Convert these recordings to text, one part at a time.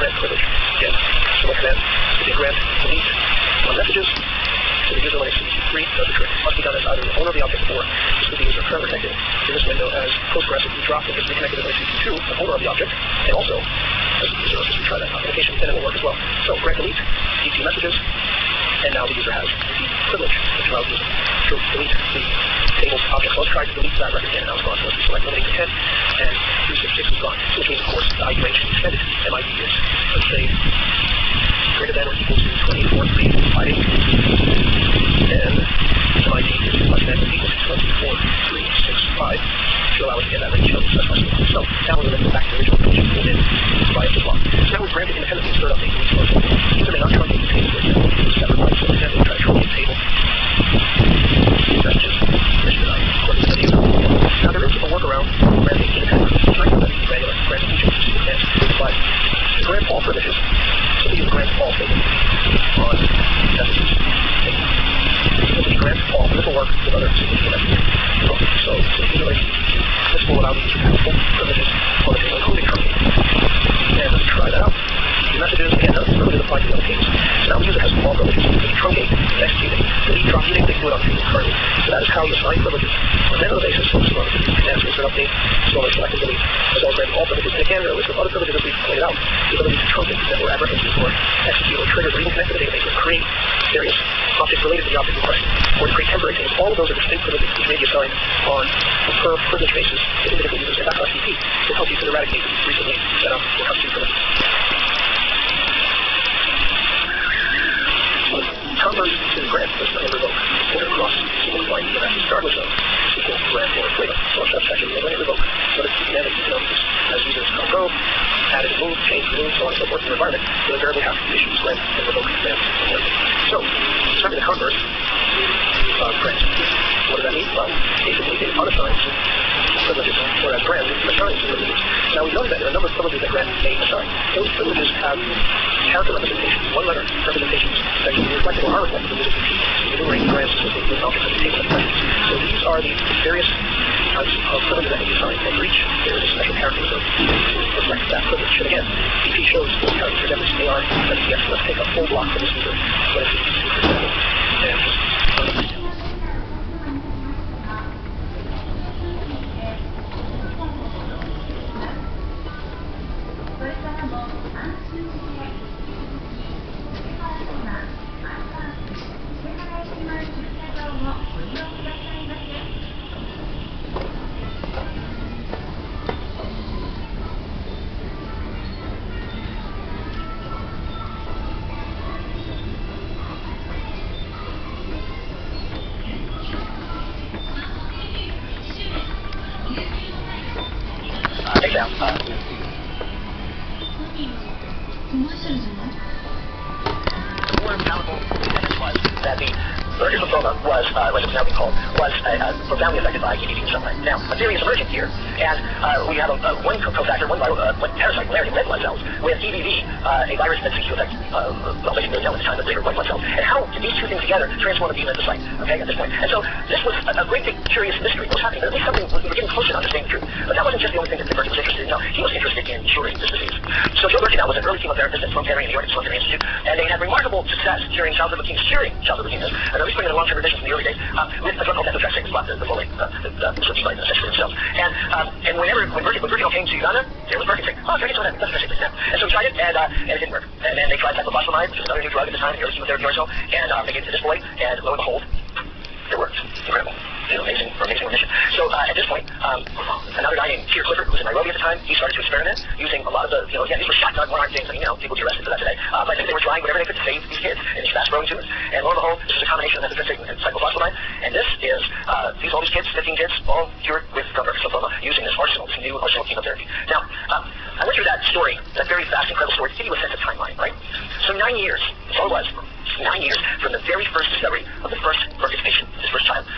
grant privilege. Again, select command. We can grant delete on messages. So the user when HTTP 3 does the trick. Must be done as either the owner of the object or this is the user forever connected to this window as Postgres if we drop and just reconnected with HTTP 2, the owner of the object, and also as the user, if we try that authentication, then it will work as well. So grant delete, DT messages, and now the user has the privilege, which allows the user to delete the table's object. So let's try to delete that record again, and now it's gone. So let's select eliminate to 10, and 366 is gone. So which means, of course, the ID range is extended. MID is, let's say, greater than or equal to 24358. And MID is less than or equal to 24365 to allow us to get that range of specified. So now we're going to go back to the original range and pull in by a block. So now we've granted independently third update to each function. User may not truncate the table, for example, to separate bytes. So for example, we try to truncate the table. That's just permission denied according to the user. Now there is a workaround for granting independently. It's not going to be granular, granting each of these commands. But to grant all privileges, so the user grants all statement on messages. Simply grant all. This will work with other significant messages. So this will allow the user to have full privileges on the table, including truncating. And let's try that out. The messages, again, the privileges apply to the other tables. So now the user has all privileges. They can truncate, executing, delete, drop, anything they can do it on the table currently. So that is how you assign privileges on a regular basis. So this is one of the commands, insert update, store, select, and delete. As well as grant all privileges. And again, there are a list of other privileges that we've pointed out. The ability to truncate, that were apprehensive or execute or trigger or even connect to the database or create various objects related to the object in question, or to create temporary tables. All of those are distinct privileges which may be assigned on a per privilege basis to individual users. And that's SDP to help you to eradicate these recently set up or custom privileges. Converse to the grant does not revoke or across single line EMS regardless of SQL grant or flavor. So if that's actually when it revoke. So this command that you can notice as users go, add and move, change, remove, so on and so forth in your environment, you'll invariably have issues grant and revoke commands. So, starting the converse of grant. What does that mean? Well, basically it unassigns privileges, whereas grant assigns privileges. Now we know that there are a number of privileges that grant may assign. Those privileges have character representations, one-letter representations that can be reflected or are reflected in the DP, enumerating grants associated with objects of the table of questions. So these are the various types of privileges that can be assigned, and for each there is a special character reserved to reflect that privilege. And again, DP shows the character identities they are SPF. Let's take a full block for this user, what is DP2, for example, and just profoundly affected by EBV in some way. Now, a theory is emerging here, and we have one cofactor, one parasite, malaria, red blood cells, with EBV, a virus that seems to affect, well, they didn't really know at the time, but greater white blood cells. And how did these two things together transform the lymphocyte, okay, at this point? And so this was a great big curious mystery. What was happening? But at least something, we were getting closer to understanding the truth. But that wasn't just the only thing that Berkey was interested in. No, he was interested in curing this disease. So Joe Berkey now was an early chemotherapist at Sloan Kettering in New York at Sloan Kettering Institute, and they had remarkable success curing childhood leukemias, and at least bringing in long-term remissions in the early days with a drug called methotrexate, the folate, the essentially themselves. And when Berkey came to Uganda, there was Berkey saying, oh, try to get some of that methotrexate, please. And so we tried it, and it didn't work. And then they tried cyclophosphamide, which was another new drug at the time in the early chemotherapy or so, and they gave it to this boy, and lo and behold, it worked. Incredible. Amazing remission. So at this point, another guy named Keir Clifford, who was in Nairobi at the time, he started to experiment using a lot of the, again, these were shotgun one-arm things. I mean, people would be arrested for that today. But I think they were trying whatever they could to save these kids in these fast-growing tumors. And lo and behold, this is a combination of methotrexate and cyclophosphamide. And this is, all these kids, 15 kids, all cured with Gumberg's lymphoma using this new arsenal of chemotherapy. Now, I went through that story, that very fast, incredible story, to give you a sense of timeline, right? So 9 years, that's all it was. 9 years from the very first discovery of the first Burkitt patient, his first child.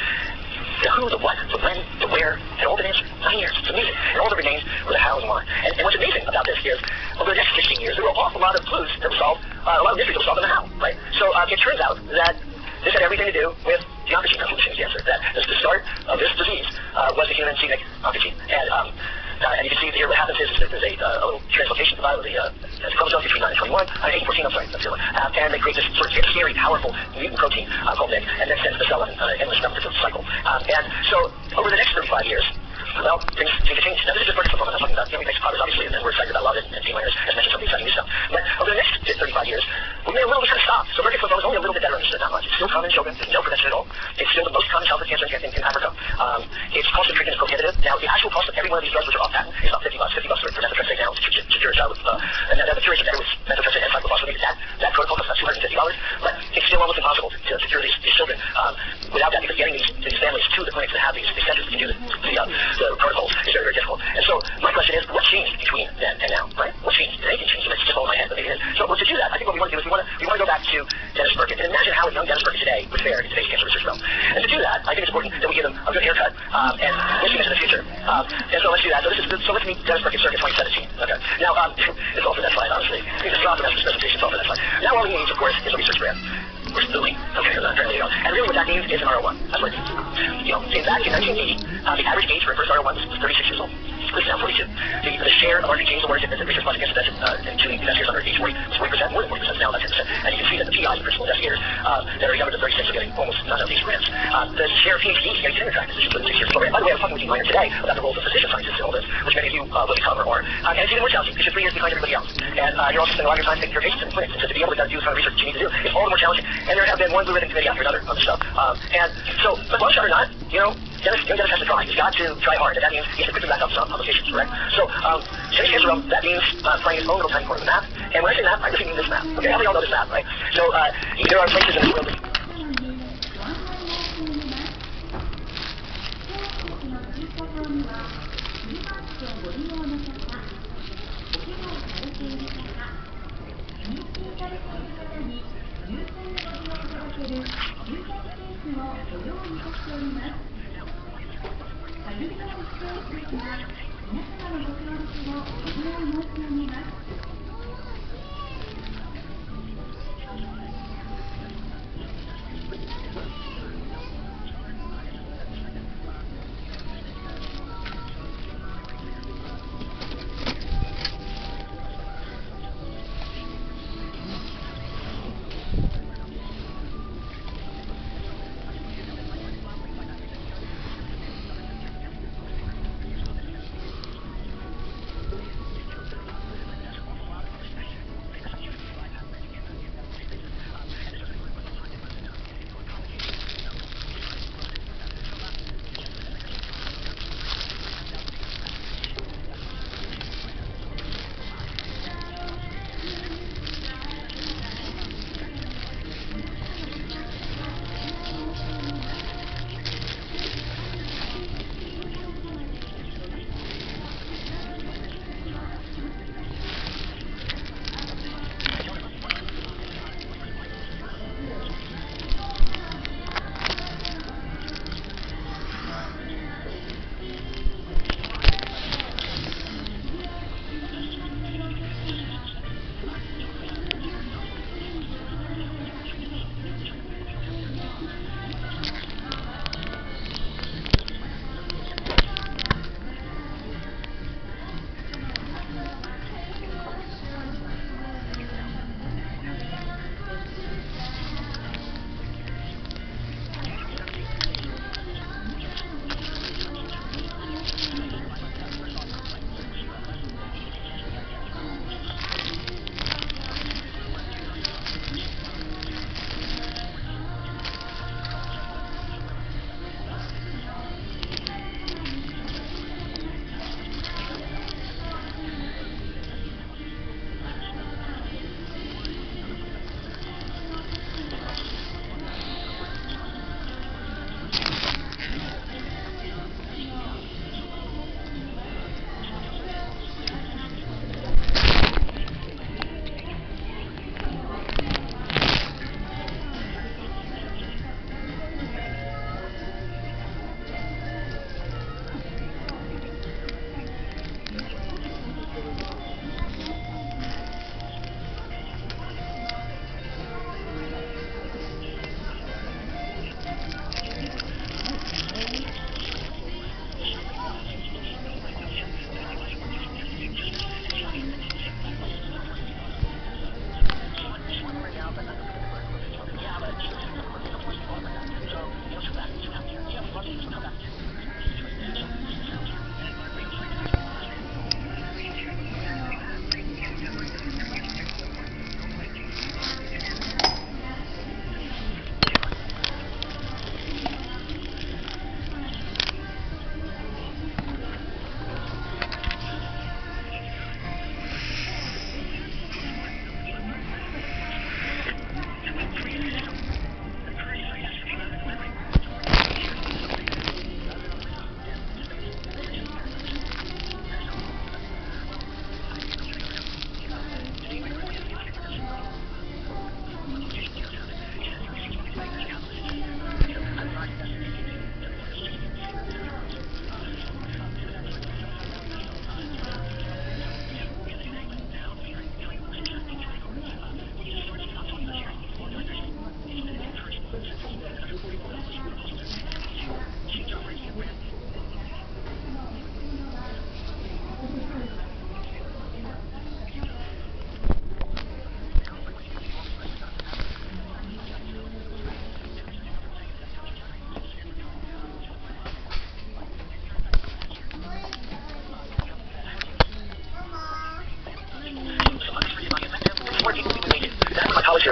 The who, the what, the when, the where, had all been answered. 9 years. It's amazing. And all that remains were the how and why. And what's amazing about this is, over the next 16 years, there were an awful lot of clues that were solved, a lot of mysteries that were solved in the how, right? So it turns out that this had everything to do with the oncogene. That's what the answer. That the start of this disease was the human scenic oncogene. And And you can see here what happens is that there's a little translocation of the chromosomes between 9 and 21, 8 and 14, I'm sorry, that's the other one. And they create this sort of scary, powerful mutant protein called MYC, and then sends the cell on an endless repetitive cycle. And so over the next 35 years, well, things change. Now, this is just vertical performance. I'm talking about, we make progress, obviously, and we're excited about love and T-minors, as mentioned, some of the exciting new stuff. But over the next 35 years, we may well kind of stop. So vertical performance is only a little bit better understood, not much. It's still common in children. There's no prevention at all. It's still the most common childhood cancer in Africa. Its cost of treatment is prohibitive. Now, the actual cost of every one of these drugs, which are off patent, is about $50. $50 for methotrexate now to cure a child with, and now the curation better with methotrexate and cyclophosphamide. That protocol costs about $250. But it's still almost impossible to cure these children without that, because getting these families to the clinics that have these centers that can do the protocols is very, very difficult. And so my question is, what changed between then and now, right? What changed? Anything changed? It's just all in my head, but maybe it is. So to do that, I think what we want to do is we want to go back to Dennis Bergen and imagine how a young Dennis Bergen today would fare in today's cancer research realm. And to do that, I think it's important that we give him a good haircut and listen into the future. And so let's do that. So let's meet Dennis Bergen circa 2017. Okay. Now, it's all for that slide, honestly. We just dropped the rest of this presentation. It's all for that slide. Now all he needs, of course, is a research grant. We're spooling. Okay, apparently you go. And really what that means is an R01. That's what it means. You know, back in 1980, the average age for a first R01 was 36 years old. It's now 42. The share of RP James Awards in research project against to investigators under age 40 was 40%, more than 40%, now about 10%. And you can see that the PIs, the principal investigators, that are younger than 36 are getting almost none of these grants. The share of PhDs getting tenure track positions within 6 years. So, by the way, I was talking with you minor today about the roles of physician scientists in all this, which many of you will cover more. And it's even more challenging because you're 3 years behind everybody else. And you're also spending a lot of your time taking care of patients in the clinics. And so to be able to do the kind of research that you need to do is all the more challenging. And there have been one blue ribbon committee after another on this stuff. And so, but one shot or not, you know, Dennis has to try. He's got to try hard, and that means he has to quickly back up some publications, correct? So, Today's Cancer Realm, that means playing his own little tiny corner of the map. And when I say map, I just mean this map. Okay, how many of y'all know this map, right? So, there are places in this world that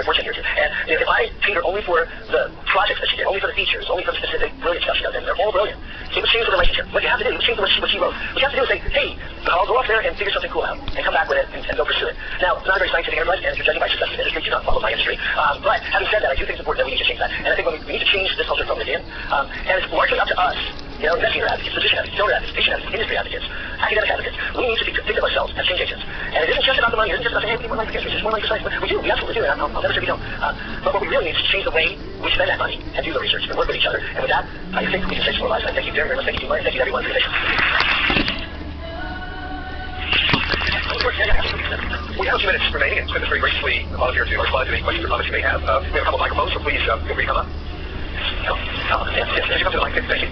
what you're here to. And if I paid her only for the projects that she did, only for the features, only for the specific brilliant stuff she does, and they're all brilliant, it would change the relationship. What you have to do, it would change what she wrote. What you have to do is say, hey, I'll go off there and figure something cool out, and come back with it, and go pursue it. Now, it's not a very scientific enterprise, and if you're judging by success in the industry, do not follow my industry. But having said that, I do think it's important that we need to change that. And I think we need to change this culture from within. And it's largely up to us, investigator advocates, physician advocates, donor advocates, patient advocates, industry advocates, academic advocates. We need to think of ourselves as change agents. And it isn't just about the money. It isn't just about saying, hey, we need more money for cancer. It's just more money for science. But we do. We absolutely do. And I'll never say we don't. But what we really need is to change the way we spend that money and do the research and work with each other. And with that, I think we can save some more lives. I thank you very, very much. Thank you, Mike. Thank you, everyone, for your patience. We have a few minutes remaining, and spend this very gracefully volunteer to respond to any questions or comments you may have. We have a couple of microphones, so please feel free to come up. Yes, you come to the mic. Thank you.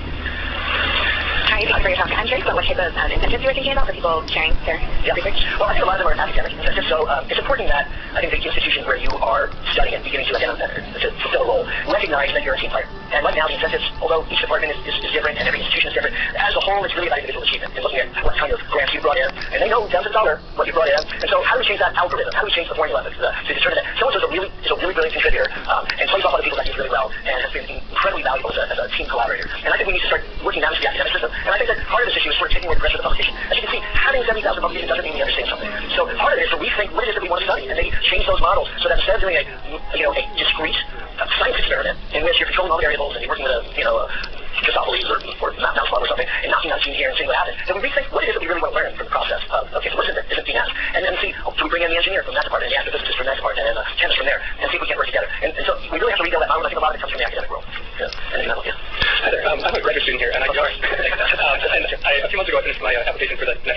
Hi, thanks for your talk. I'm curious about what type of incentives you were thinking about for people sharing their research. Well, I think a lot of them are academic incentives, so it's important that I think the institutions where you are studying and beginning to fulfill a role recognize that you're a team player. And right now, the incentives, although each department is different and every institution is different, as a whole, it's really about individual achievement and looking at what kind of grants you brought in, and they know down to the dollar what you brought in. And so, how do we change that algorithm? How do we change the formula to determine that someone is a really brilliant contributor and plays off other people's ideas really well and has been incredibly valuable as a team collaborator? And I think we need to start working down to the academic system. And I think that part of this issue is sort of taking away the pressure of the publication. As you can see, having 70,000 publications doesn't mean we understand something. So part of it is to rethink what it is that we want to study, and maybe change those models so that instead of doing a discrete science experiment in which you're controlling all the variables and you're working with a Drosophilus or mouse model or something, and knocking out a gene here and seeing what happens, then we rethink what it is that we really want to learn from the process of, okay, so what is it isn't being asked? And then see, do we bring in the engineer from that department, and the astrophysicist from that department, and the chemist from there, and see if we can work together. And so we really have to rebuild that model. I think a lot of it comes from the academic world. Anything else? Hi there. I'm a graduate student here, and I a few months ago I finished my application for the next